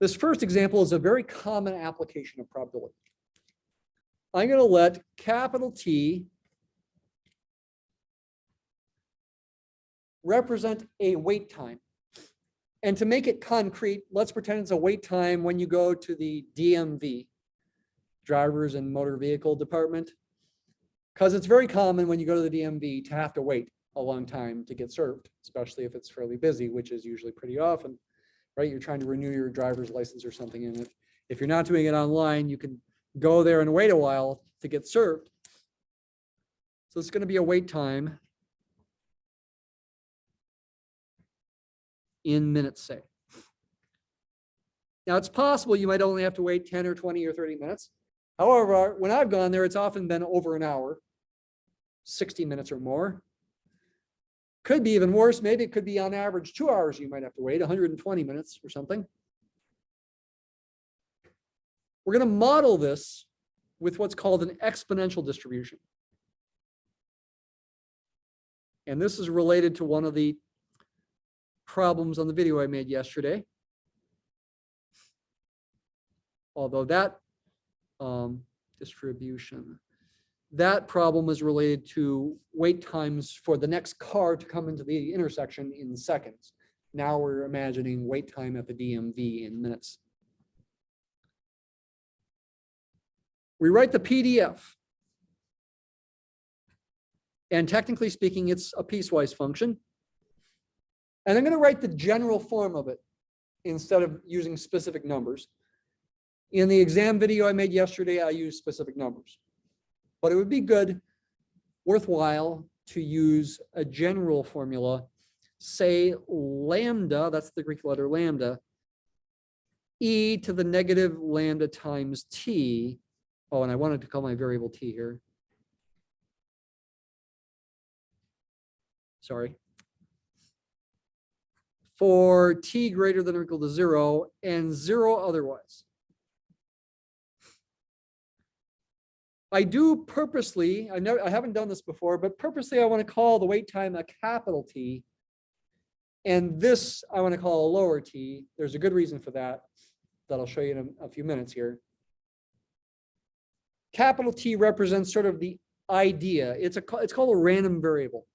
This first example is a very common application of probability. I'm going to let capital T represent a wait time. And to make it concrete, let's pretend it's a wait time when you go to the DMV, Drivers and Motor Vehicle Department, because it's very common when you go to the DMV to have to wait a long time to get served, especially if it's fairly busy, which is usually pretty often, right? You're trying to renew your driver's license or something, and if you're not doing it online, you can go there and wait a while to get served. So it's going to be a wait time in minutes, say. Now, it's possible you might only have to wait 10 or 20 or 30 minutes. However, when I've gone there, it's often been over an hour, 60 minutes or more. Could be even worse. Maybe it could be on average 2 hours you might have to wait, 120 minutes or something. We're going to model this with what's called an exponential distribution. And this is related to one of the problems on the video I made yesterday. Although that distribution, that problem is related to wait times for the next car to come into the intersection in seconds. Now we're imagining wait time at the DMV in minutes. We write the PDF. And technically speaking, it's a piecewise function. And I'm going to write the general form of it instead of using specific numbers. In the exam video I made yesterday, I used specific numbers. But it would be good, worthwhile, to use a general formula, say lambda, that's the Greek letter lambda, e to the negative lambda times t. Oh, and I wanted to call my variable t here. Sorry. For t greater than or equal to 0 and 0 otherwise. I do purposely, I haven't done this before, but purposely I want to call the wait time a capital T. And this I want to call a lower t. There's a good reason for that I'll show you in a few minutes here. Capital T represents sort of the idea. It's called a random variable.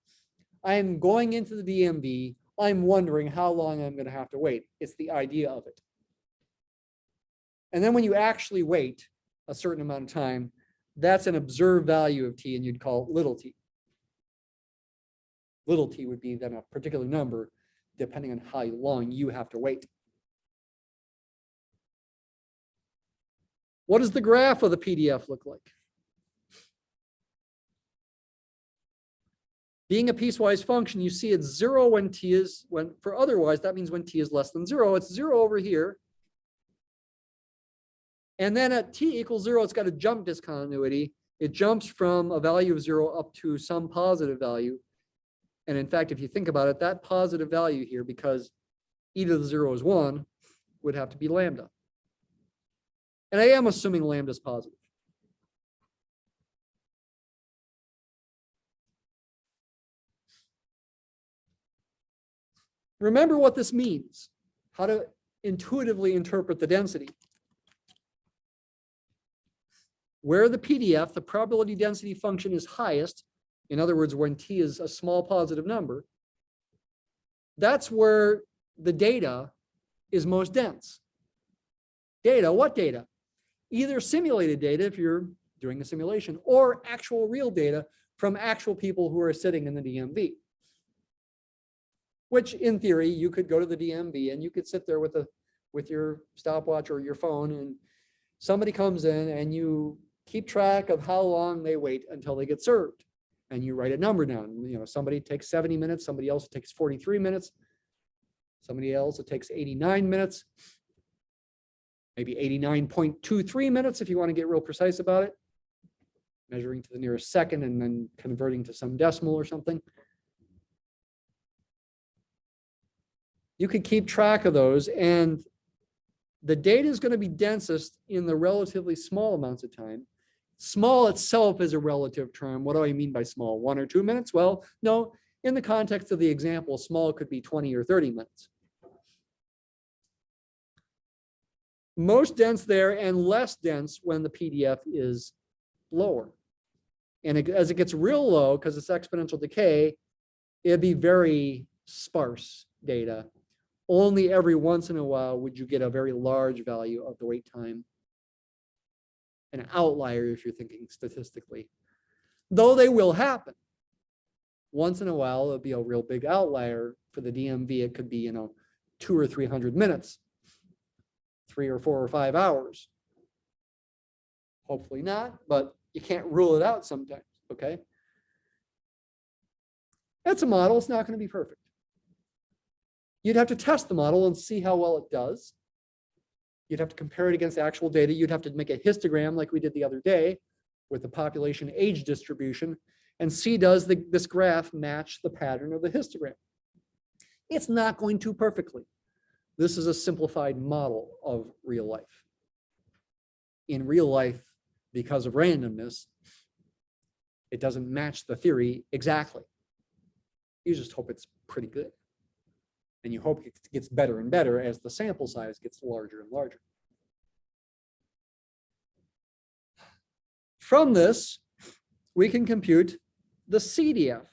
I am going into the DMV. I'm wondering how long I'm going to have to wait. It's the idea of it. And then when you actually wait a certain amount of time, that's an observed value of t, and you'd call it little t. Little t would be then a particular number, depending on how long you have to wait. What does the graph of the PDF look like? Being a piecewise function, you see it's 0 when t is, for otherwise, that means when t is less than 0. It's 0 over here. And then at t equals 0, it's got a jump discontinuity. It jumps from a value of 0 up to some positive value. And in fact, if you think about it, that positive value here, because e to the 0 is 1, would have to be lambda. And I am assuming lambda is positive. Remember what this means, how to intuitively interpret the density. Where the PDF, the probability density function, is highest, in other words, when t is a small positive number, that's where the data is most dense. Data, what data? Either simulated data, if you're doing a simulation, or actual real data from actual people who are sitting in the DMV. Which, in theory, you could go to the DMV and you could sit there with your stopwatch or your phone, and somebody comes in and you keep track of how long they wait until they get served. And you write a number down. You know, somebody takes 70 minutes, somebody else takes 43 minutes, somebody else it takes 89 minutes, maybe 89.23 minutes if you want to get real precise about it, measuring to the nearest second and then converting to some decimal or something. You could keep track of those, and the data is going to be densest in the relatively small amounts of time. Small itself is a relative term. What do I mean by small? 1 or 2 minutes? Well, no, in the context of the example, small could be 20 or 30 minutes. most dense there and less dense when the PDF is lower. And as it gets real low, because it's exponential decay, it'd be very sparse data. Only every once in a while would you get a very large value of the wait time. An outlier if you're thinking statistically. Though they will happen. Once in a while, it'll be a real big outlier. For the DMV, it could be, 200 or 300 minutes, 3 or 4 or 5 hours. Hopefully not, but you can't rule it out sometimes, okay? That's a model, it's not going to be perfect. You'd have to test the model and see how well it does. You'd have to compare it against actual data. You'd have to make a histogram like we did the other day with the population age distribution and see does this graph match the pattern of the histogram. It's not going to perfectly. This is a simplified model of real life. In real life, because of randomness, it doesn't match the theory exactly. You just hope it's pretty good. And you hope it gets better and better as the sample size gets larger and larger. From this, we can compute the CDF,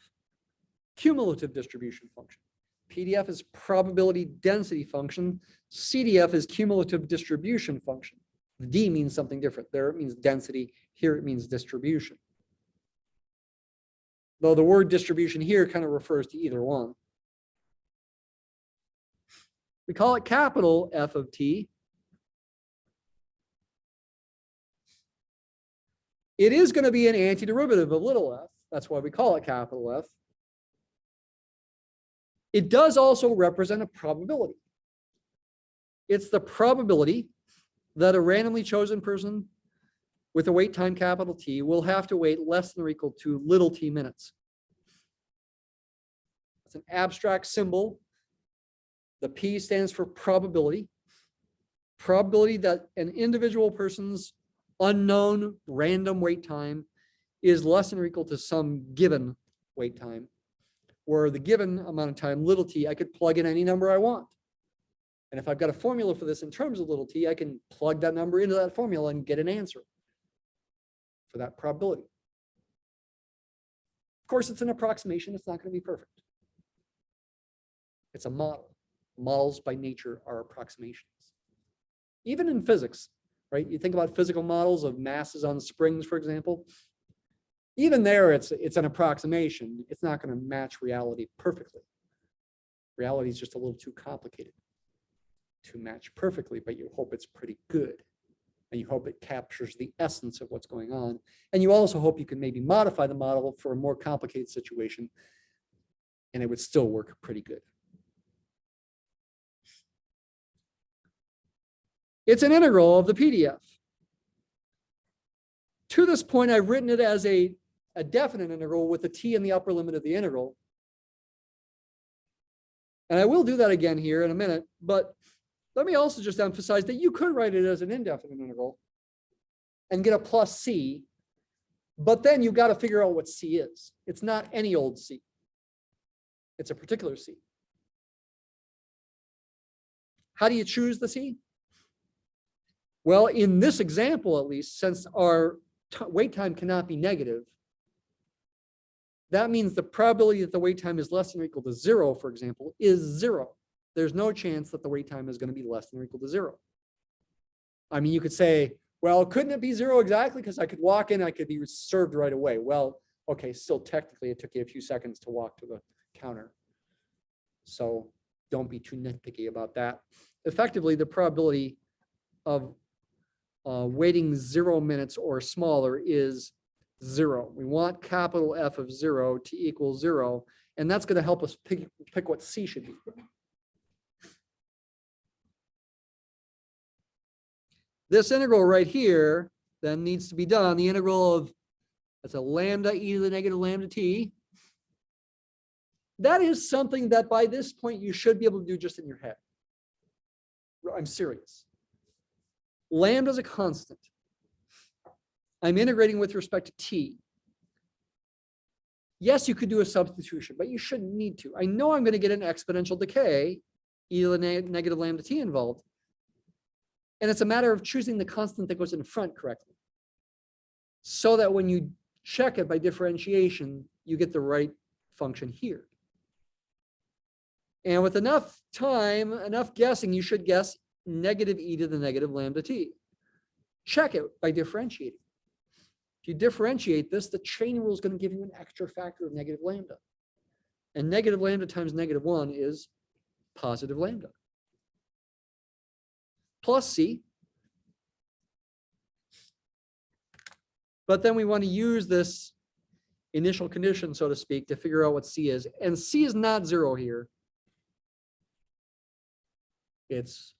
cumulative distribution function. PDF is probability density function. CDF is cumulative distribution function. The D means something different. There it means density. Here it means distribution. Though the word distribution here kind of refers to either one. We call it capital F of T. It is going to be an antiderivative of little f. That's why we call it capital F. It does also represent a probability. It's the probability that a randomly chosen person with a wait time capital T will have to wait less than or equal to little t minutes. It's an abstract symbol. The P stands for probability. Probability that an individual person's unknown random wait time is less than or equal to some given wait time, where the given amount of time, little t, I could plug in any number I want. And if I've got a formula for this in terms of little t, I can plug that number into that formula and get an answer for that probability. Of course, it's an approximation. It's not going to be perfect. It's a model. Models by nature are approximations. Even in physics, right? You think about physical models of masses on springs, for example. Even there, it's an approximation. It's not going to match reality perfectly. Reality is just a little too complicated to match perfectly, but you hope it's pretty good. And you hope it captures the essence of what's going on. And you also hope you can maybe modify the model for a more complicated situation, and it would still work pretty good. It's an integral of the PDF. To this point, I've written it as a definite integral with the t in the upper limit of the integral. And I will do that again here in a minute, but let me also just emphasize that you could write it as an indefinite integral and get a plus c, but then you've got to figure out what c is. It's not any old c. It's a particular c. How do you choose the c? Well, in this example, at least, since our wait time cannot be negative, that means the probability that the wait time is less than or equal to 0, for example, is 0. There's no chance that the wait time is going to be less than or equal to 0. I mean, you could say, well, couldn't it be 0 exactly? Because I could walk in, I could be served right away. Well, okay, still technically it took you a few seconds to walk to the counter. So don't be too nitpicky about that. Effectively, the probability of waiting 0 minutes or smaller is 0. We want capital F of 0 to equal 0, and that's going to help us pick what C should be. This integral right here then needs to be done. The integral of, that's a lambda e to the negative lambda t. That is something that by this point you should be able to do just in your head. I'm serious. Lambda is a constant. I'm integrating with respect to t. Yes, you could do a substitution, but you shouldn't need to. I know I'm going to get an exponential decay, e to the negative lambda t involved. And it's a matter of choosing the constant that goes in front correctly, so that when you check it by differentiation, you get the right function here. And with enough time, enough guessing, you should guess negative e to the negative lambda t. Check it by differentiating. If you differentiate this, the chain rule is going to give you an extra factor of negative lambda. And negative lambda times negative 1 is positive lambda. Plus c. But then we want to use this initial condition, so to speak, to figure out what c is. And c is not 0 here. It's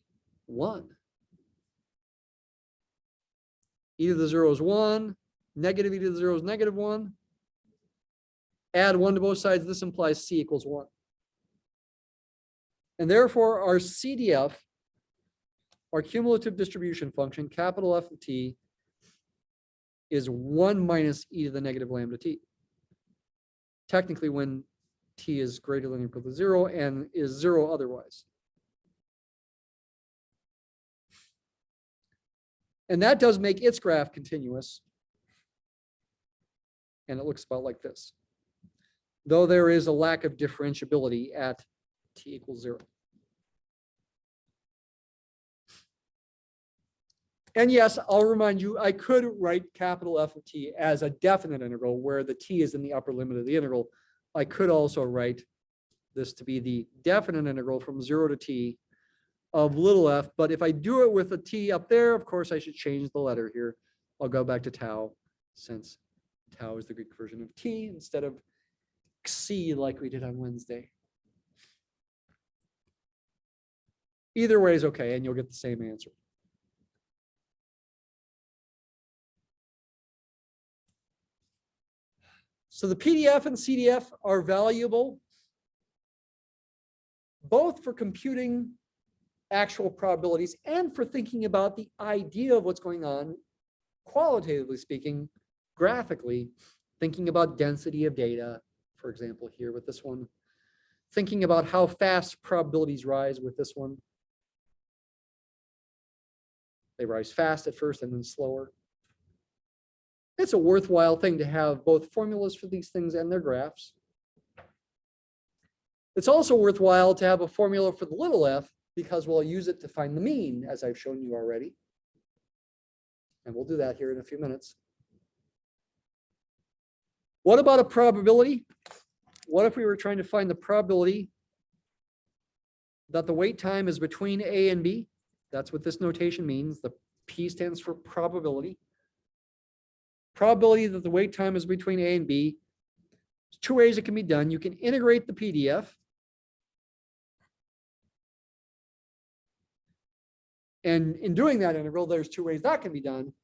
1. E to the 0 is 1. Negative e to the 0 is negative 1. Add 1 to both sides. This implies c equals 1. And therefore, our CDF, our cumulative distribution function, capital F of t, is 1 minus e to the negative lambda t. Technically, when t is greater than or equal to 0 and is 0 otherwise. And that does make its graph continuous. And it looks about like this, though there is a lack of differentiability at t equals 0. And yes, I'll remind you, I could write capital F of t as a definite integral where the t is in the upper limit of the integral. I could also write this to be the definite integral from 0 to t of little f. But if I do it with a t up there, of course, I should change the letter here. I'll go back to tau, since tau is the Greek version of t instead of xi like we did on Wednesday. Either way is okay, and you'll get the same answer. So the PDF and CDF are valuable both for computing actual probabilities and for thinking about the idea of what's going on, qualitatively speaking, graphically, thinking about density of data, for example, here with this one, thinking about how fast probabilities rise with this one. They rise fast at first and then slower. It's a worthwhile thing to have both formulas for these things and their graphs. It's also worthwhile to have a formula for the little f, because we'll use it to find the mean, as I've shown you already. And we'll do that here in a few minutes. What about a probability? What if we were trying to find the probability that the wait time is between A and B? That's what this notation means. The P stands for probability. Probability that the wait time is between A and B. There's two ways it can be done. You can integrate the PDF. And in doing that integral, there's two ways that can be done.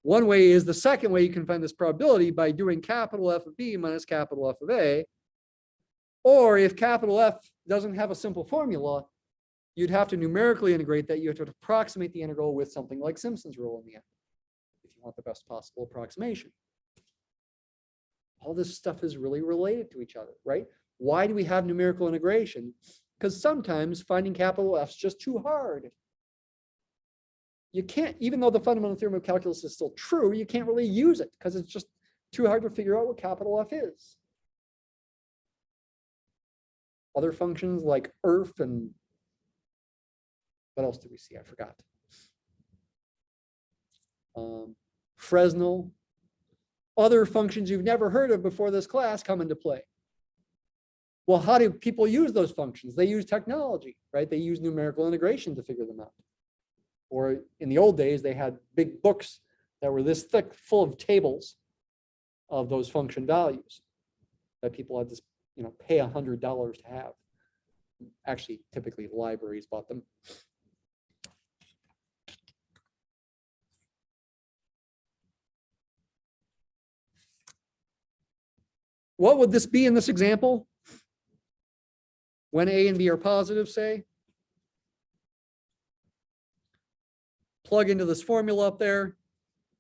One way is the second way you can find this probability by doing capital F of B minus capital F of A. Or if capital F doesn't have a simple formula, you'd have to numerically integrate that. You have to approximate the integral with something like Simpson's rule in the end, if you want the best possible approximation. All this stuff is really related to each other, right? Why do we have numerical integration? Because sometimes finding capital F is just too hard. You can't, even though the fundamental theorem of calculus is still true, you can't really use it because it's just too hard to figure out what capital F is. Other functions like ERF and what else did we see? I forgot. Fresnel. Other functions you've never heard of before this class come into play. Well, how do people use those functions? They use technology, right? They use numerical integration to figure them out. Or in the old days, they had big books that were this thick, full of tables of those function values that people had to, pay $100 to have. Actually, typically libraries bought them. What would this be in this example? When A and B are positive, say. Plug into this formula up there.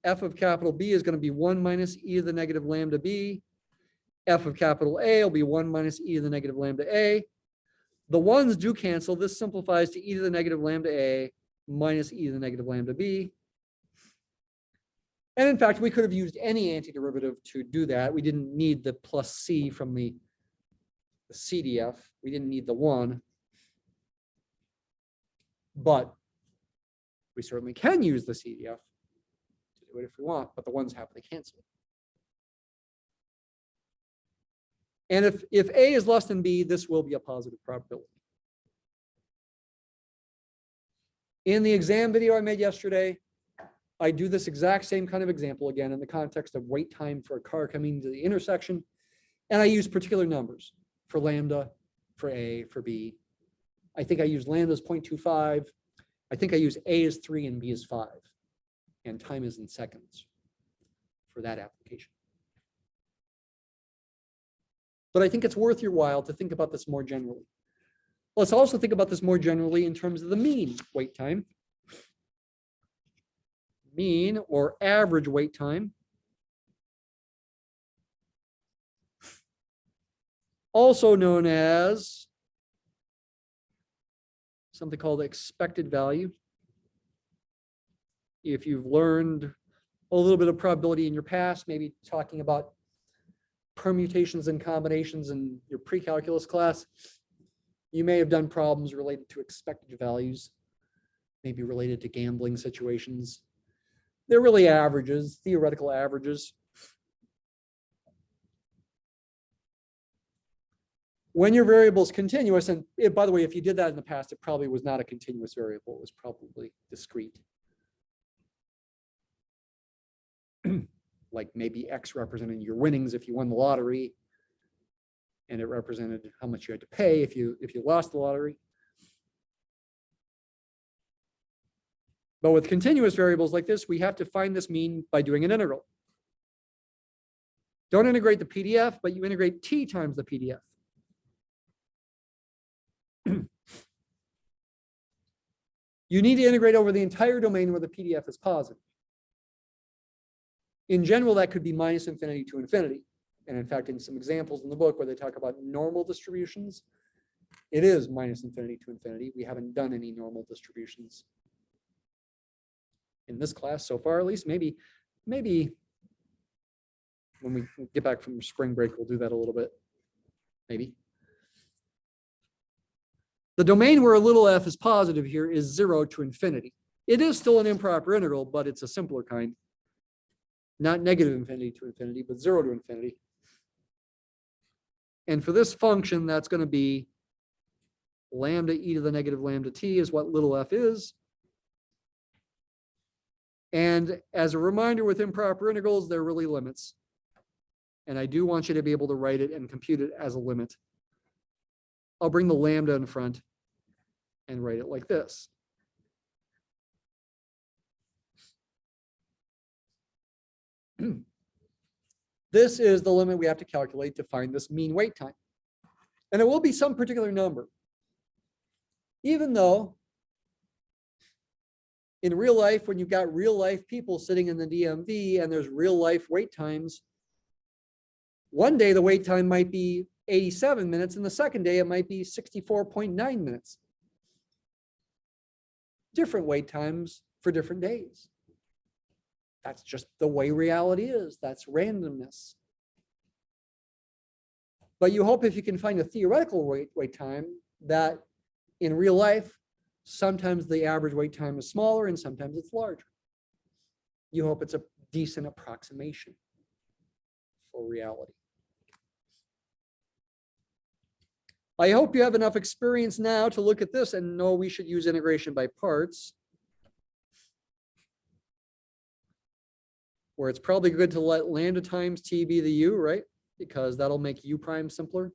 F of capital B is going to be 1 minus e to the negative lambda b. F of capital A will be 1 minus e to the negative lambda a. The ones do cancel. This simplifies to e to the negative lambda a. minus e to the negative lambda b. And in fact, we could have used any antiderivative to do that. We didn't need the plus c from the CDF. We didn't need the 1. But we certainly can use the CDF to do it if we want, but the 1s happen to cancel. And if A is less than B, this will be a positive probability. In the exam video I made yesterday, I do this exact same kind of example again in the context of wait time for a car coming to the intersection. And I use particular numbers for lambda, for A, for B. I think I use lambda as 0.25. I think I use A as 3 and B as 5. And time is in seconds for that application. But I think it's worth your while to think about this more generally. Let's also think about this more generally in terms of the mean wait time. Mean or average wait time. Also known as something called expected value. If you've learned a little bit of probability in your past, maybe talking about permutations and combinations in your pre-calculus class, you may have done problems related to expected values, maybe related to gambling situations. They're really averages, theoretical averages. When your variable is continuous, and by the way, if you did that in the past, it probably was not a continuous variable, it was probably discrete. Like maybe X represented your winnings if you won the lottery, and it represented how much you had to pay if you lost the lottery. But with continuous variables like this, we have to find this mean by doing an integral. Don't integrate the PDF, but you integrate t times the PDF. You need to integrate over the entire domain where the PDF is positive. In general, that could be minus infinity to infinity. And in fact, in some examples in the book where they talk about normal distributions, it is minus infinity to infinity. We haven't done any normal distributions in this class so far, at least. Maybe when we get back from spring break, we'll do that a little bit. Maybe. The domain where a little f is positive here is 0 to infinity. It is still an improper integral, but it's a simpler kind. Not negative infinity to infinity, but 0 to infinity. And for this function, that's going to be lambda e to the negative lambda t is what little f is. And as a reminder, with improper integrals, there are really limits. And I do want you to be able to write it and compute it as a limit. I'll bring the lambda in front and write it like this. This is the limit we have to calculate to find this mean wait time. And it will be some particular number. Even though in real life, when you've got real life people sitting in the DMV and there's real life wait times, one day the wait time might be 87 minutes and the second day it might be 64.9 minutes. Different wait times for different days. That's just the way reality is. That's randomness. But you hope if you can find a theoretical wait time that in real life, sometimes the average wait time is smaller and sometimes it's larger. You hope it's a decent approximation for reality. I hope you have enough experience now to look at this and know we should use integration by parts, where it's probably good to let lambda times t be the u, right? Because that'll make u prime simpler.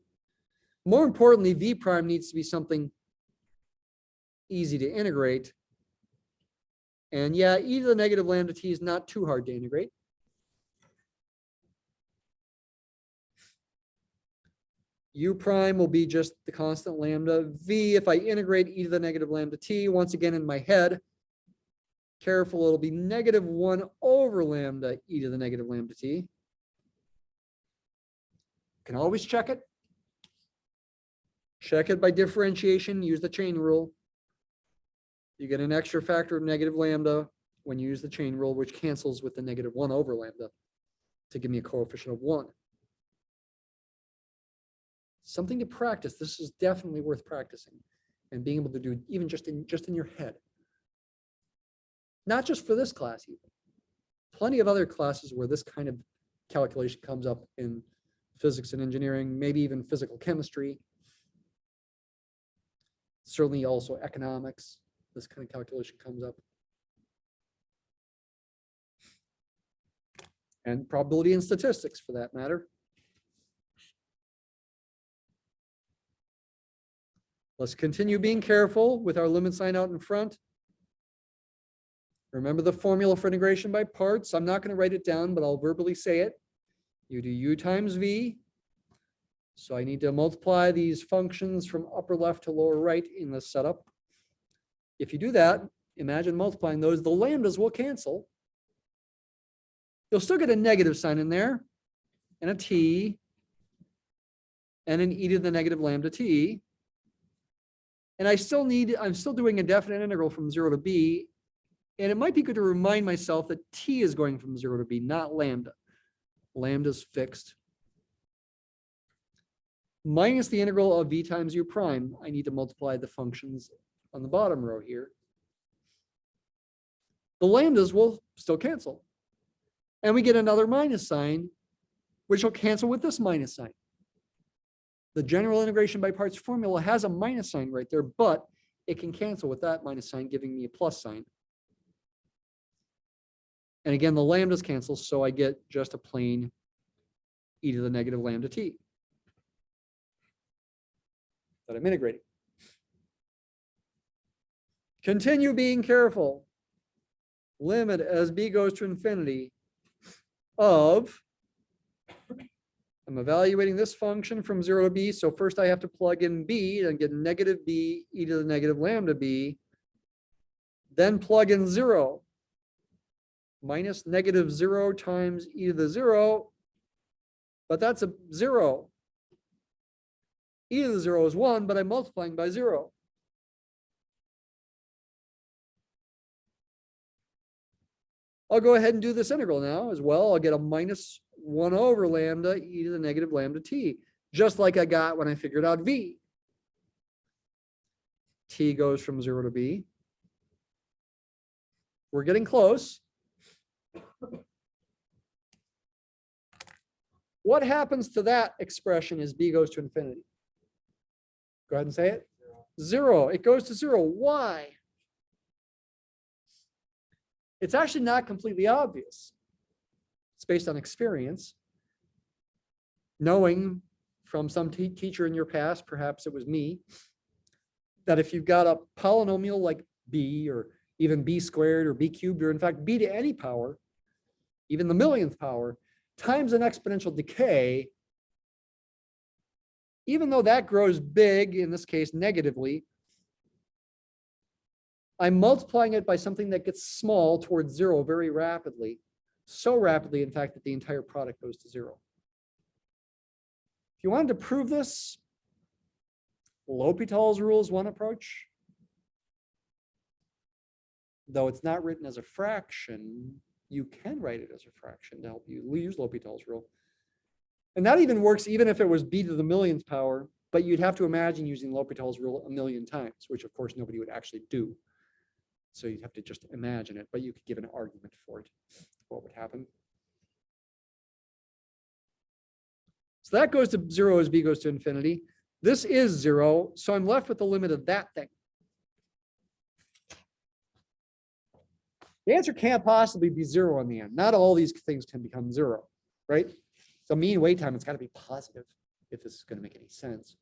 More importantly, v prime needs to be something easy to integrate. And yeah, e to the negative lambda t is not too hard to integrate. U prime will be just the constant lambda. V, if I integrate e to the negative lambda t, once again in my head, careful, it'll be negative 1 over lambda e to the negative lambda t. You can always check it. Check it by differentiation, use the chain rule. You get an extra factor of negative lambda when you use the chain rule, which cancels with the negative 1 over lambda to give me a coefficient of 1. Something to practice. This is definitely worth practicing and being able to do even just in your head. Not just for this class even. Plenty of other classes where this kind of calculation comes up in physics and engineering, maybe even physical chemistry. Certainly also economics. This kind of calculation comes up. And probability and statistics for that matter. Let's continue being careful with our limit sign out in front. Remember the formula for integration by parts. I'm not going to write it down, but I'll verbally say it. You do u times v. So I need to multiply these functions from upper left to lower right in this setup. If you do that, imagine multiplying those, the lambdas will cancel. You'll still get a negative sign in there, and a t, and an e to the negative lambda t. And I'm still doing a definite integral from 0 to b. And it might be good to remind myself that t is going from 0 to b, not lambda. Lambda's fixed. Minus the integral of v times u prime. I need to multiply the functions on the bottom row here. The lambdas will still cancel. And we get another minus sign, which will cancel with this minus sign. The general integration by parts formula has a minus sign right there, but it can cancel with that minus sign, giving me a plus sign. And again, the lambdas cancel, so I get just a plain e to the negative lambda t that I'm integrating. Continue being careful. Limit as b goes to infinity of, I'm evaluating this function from 0 to b, so first I have to plug in b and get negative b e to the negative lambda b, then plug in 0. Minus negative 0 times e to the 0, but that's a 0. E to the 0 is 1, but I'm multiplying by 0. I'll go ahead and do this integral now as well. I'll get a minus 1 over lambda e to the negative lambda t, just like I got when I figured out v. T goes from 0 to b. We're getting close. What happens to that expression as b goes to infinity? Go ahead and say it. 0. It goes to 0. Why? It's actually not completely obvious. It's based on experience. Knowing from some teacher in your past, perhaps it was me, that if you've got a polynomial like b or even b squared or b cubed, or in fact b to any power, even the millionth power, times an exponential decay, even though that grows big, in this case negatively, I'm multiplying it by something that gets small towards 0 very rapidly. So rapidly, in fact, that the entire product goes to 0. If you wanted to prove this, L'Hopital's rule is one approach. Though it's not written as a fraction, you can write it as a fraction to help you use L'Hopital's rule. And that even works even if it was b to the millionth power, but you'd have to imagine using L'Hopital's rule a million times, which of course nobody would actually do. So you'd have to just imagine it, but you could give an argument for it, what would happen. So that goes to 0 as b goes to infinity. This is 0, so I'm left with the limit of that thing. The answer can't possibly be 0 in the end. Not all these things can become 0, right? So mean wait time, it's got to be positive if this is going to make any sense.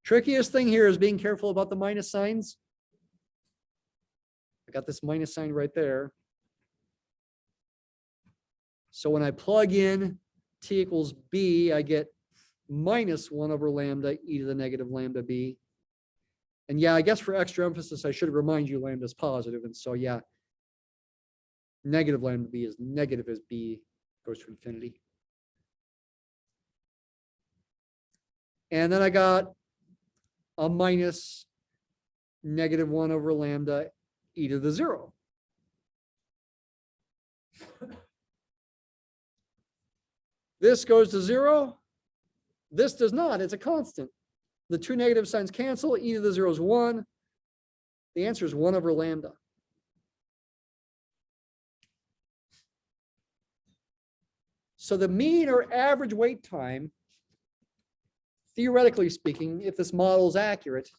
Trickiest thing here is being careful about the minus signs. I got this minus sign right there. So when I plug in t equals b, I get minus 1 over lambda e to the negative lambda b. And yeah, I guess for extra emphasis, I should remind you lambda is positive. And so yeah, negative lambda b is negative as b goes to infinity. And then I got a minus negative 1 over lambda e to the 0. This goes to 0. This does not. It's a constant. The two negative signs cancel. E to the 0 is 1. The answer is 1 over lambda. So the mean or average wait time, theoretically speaking, if this model is accurate,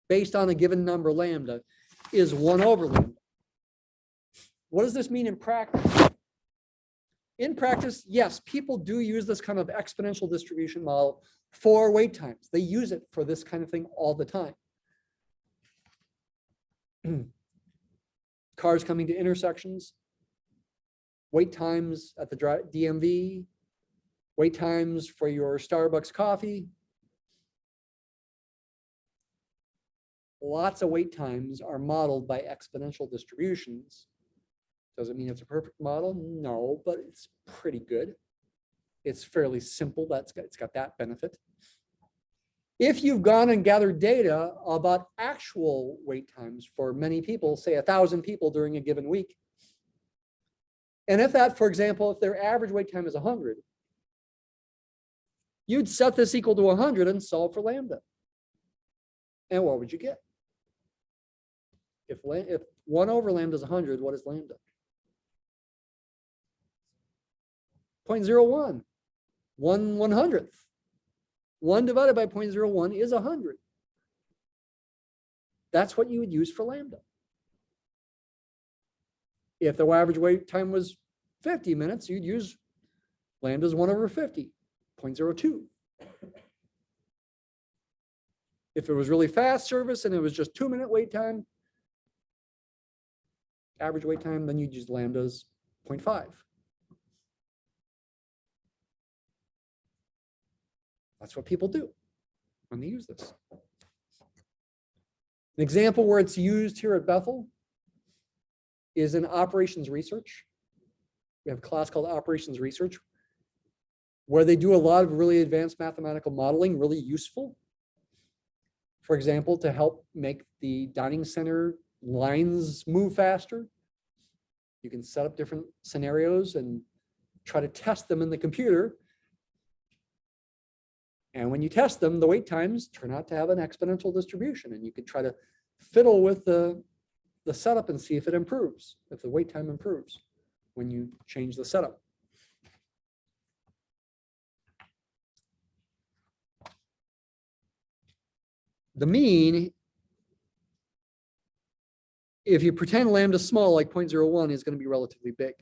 based on a given number lambda, is 1 over lambda. What does this mean in practice? In practice, yes, people do use this kind of exponential distribution model for wait times. They use it for this kind of thing all the time. Cars coming to intersections, wait times at the DMV, wait times for your Starbucks coffee. Lots of wait times are modeled by exponential distributions. Does it mean it's a perfect model? No, but it's pretty good. It's fairly simple. It's got that benefit. If you've gone and gathered data about actual wait times for many people, say 1,000 people during a given week, and if that, for example, if their average wait time is 100, you'd set this equal to 100 and solve for lambda. And what would you get? If 1 over lambda is 100, what is lambda? 0.01, 1/100th. 1 divided by 0.01 is 100. That's what you would use for lambda. If the average wait time was 50 minutes, you'd use lambda's 1 over 50, 0.02. If it was really fast service and it was just 2-minute wait time, average wait time, then you'd use lambda's 0.5. That's what people do when they use this. An example where it's used here at Bethel is in operations research. We have a class called operations research, where they do a lot of really advanced mathematical modeling, really useful. For example, to help make the dining center lines move faster. You can set up different scenarios and try to test them in the computer. And when you test them, the wait times turn out to have an exponential distribution, and you can try to fiddle with the setup and see if it improves, if the wait time improves when you change the setup. The mean, if you pretend lambda small like 0.01, is going to be relatively big.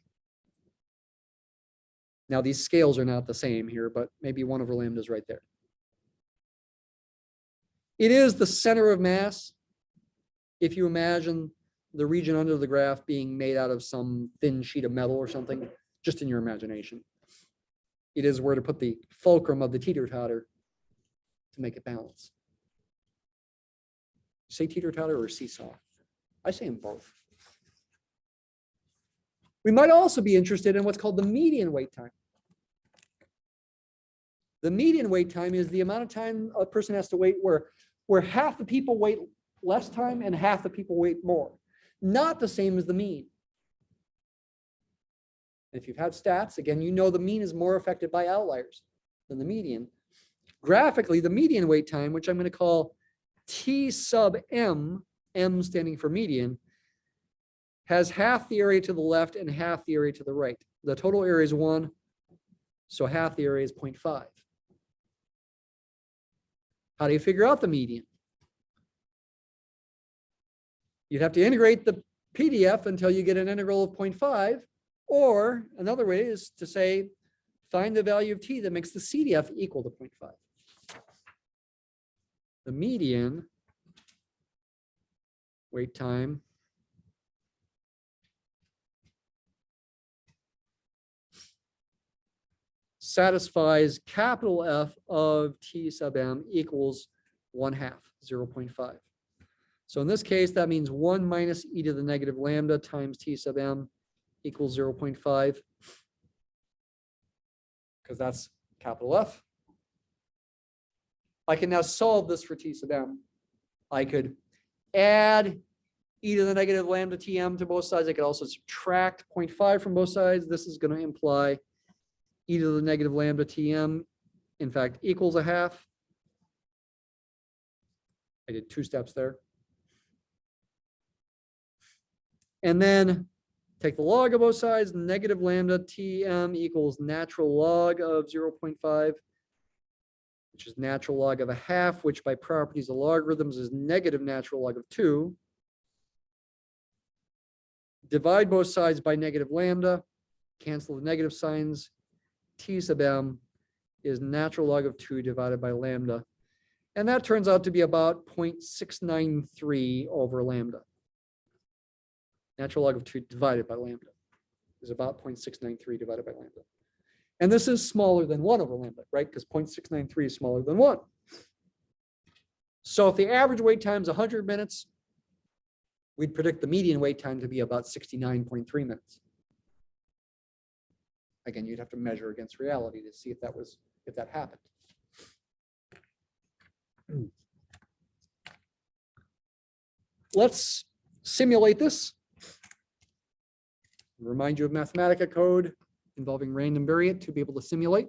Now these scales are not the same here, but maybe 1 over lambda is right there. It is the center of mass. If you imagine the region under the graph being made out of some thin sheet of metal or something, just in your imagination. It is where to put the fulcrum of the teeter-totter to make it balance. Say teeter-totter or seesaw? I say them both. We might also be interested in what's called the median wait time. The median wait time is the amount of time a person has to wait where half the people wait less time and half the people wait more. Not the same as the mean. If you've had stats, again, you know the mean is more affected by outliers than the median. Graphically, the median wait time, which I'm going to call T sub M, M standing for median, has half the area to the left and half the area to the right. The total area is 1, so half the area is 0.5. How do you figure out the median? You'd have to integrate the PDF until you get an integral of 0.5, or another way is to say, find the value of t that makes the CDF equal to 0.5. The median wait time satisfies capital F of T sub M equals 1/2, 0.5. So in this case, that means 1 minus e to the negative lambda times T sub M equals 0.5, because that's capital F. I can now solve this for T sub m. I could add e to the negative lambda Tm to both sides. I could also subtract 0.5 from both sides. This is going to imply e to the negative lambda Tm, in fact, equals a half. I did 2 steps there. And then take the log of both sides. Negative lambda Tm equals natural log of 0.5, which is natural log of a half, which by properties of logarithms is negative natural log of 2. Divide both sides by negative lambda, cancel the negative signs. T sub m is natural log of 2 divided by lambda. And that turns out to be about 0.693 over lambda. Natural log of 2 divided by lambda is about 0.693 divided by lambda. And this is smaller than 1 over lambda, right? Because 0.693 is smaller than 1. So if the average wait time is 100 minutes, we'd predict the median wait time to be about 69.3 minutes. Again, you'd have to measure against reality to see if that happened. Let's simulate this. Remind you of Mathematica code involving random variate to be able to simulate.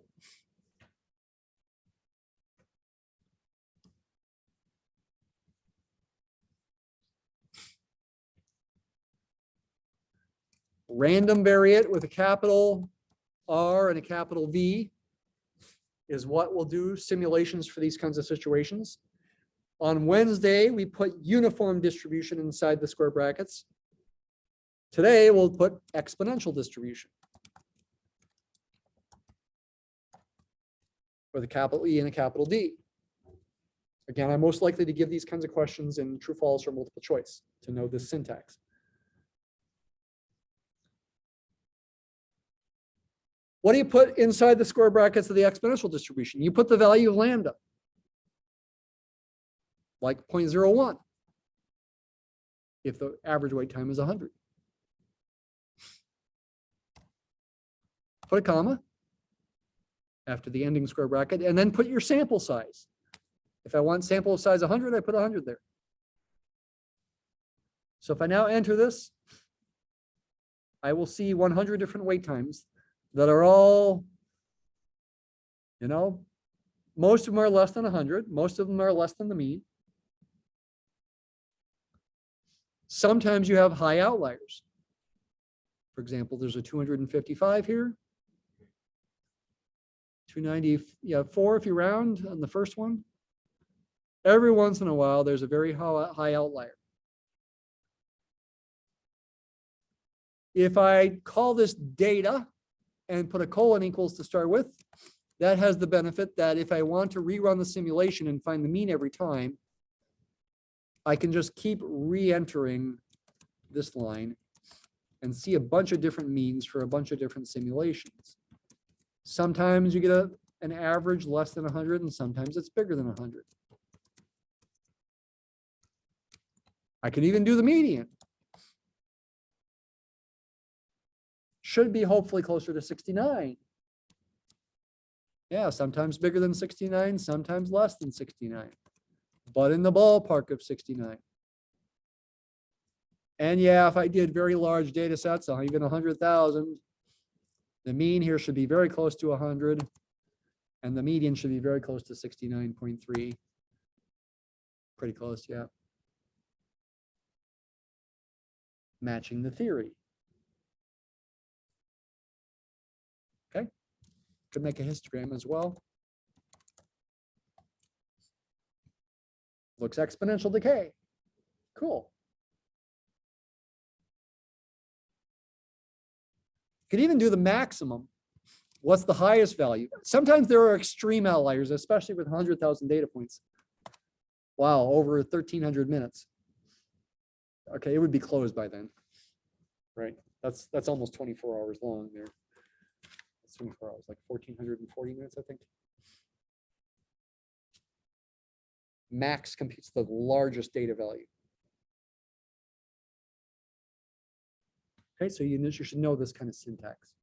Random variate with a capital R and a capital V is what we'll do simulations for these kinds of situations. On Wednesday, we put uniform distribution inside the square brackets. Today, we'll put exponential distribution with a capital E and a capital D. Again, I'm most likely to give these kinds of questions in true, false, or multiple choice to know this syntax. What do you put inside the square brackets of the exponential distribution? You put the value of lambda, like 0.01, if the average wait time is 100. Put a comma after the ending square bracket, and then put your sample size. If I want sample size 100, I put 100 there. So if I now enter this, I will see 100 different wait times that are all, most of them are less than 100. Most of them are less than the mean. Sometimes you have high outliers. For example, there's a 255 here. 294 if you round on the first one. Every once in a while, there's a very high outlier. If I call this data and put a colon equals to start with, that has the benefit that if I want to rerun the simulation and find the mean every time, I can just keep re-entering this line and see a bunch of different means for a bunch of different simulations. Sometimes you get an average less than 100, and sometimes it's bigger than 100. I can even do the median. Should be hopefully closer to 69. Yeah, sometimes bigger than 69, sometimes less than 69, but in the ballpark of 69. And yeah, if I did very large data sets, even 100,000, the mean here should be very close to 100, and the median should be very close to 69.3. Pretty close, yeah. Matching the theory. Okay, could make a histogram as well. Looks exponential decay. Cool. Could even do the maximum. What's the highest value? Sometimes there are extreme outliers, especially with 100,000 data points. Wow, over 1,300 minutes. Okay, it would be closed by then, right? That's almost 24 hours long there. That's 24 hours, like 1,440 minutes, I think. Max computes the largest data value. Okay, so you should know this kind of syntax.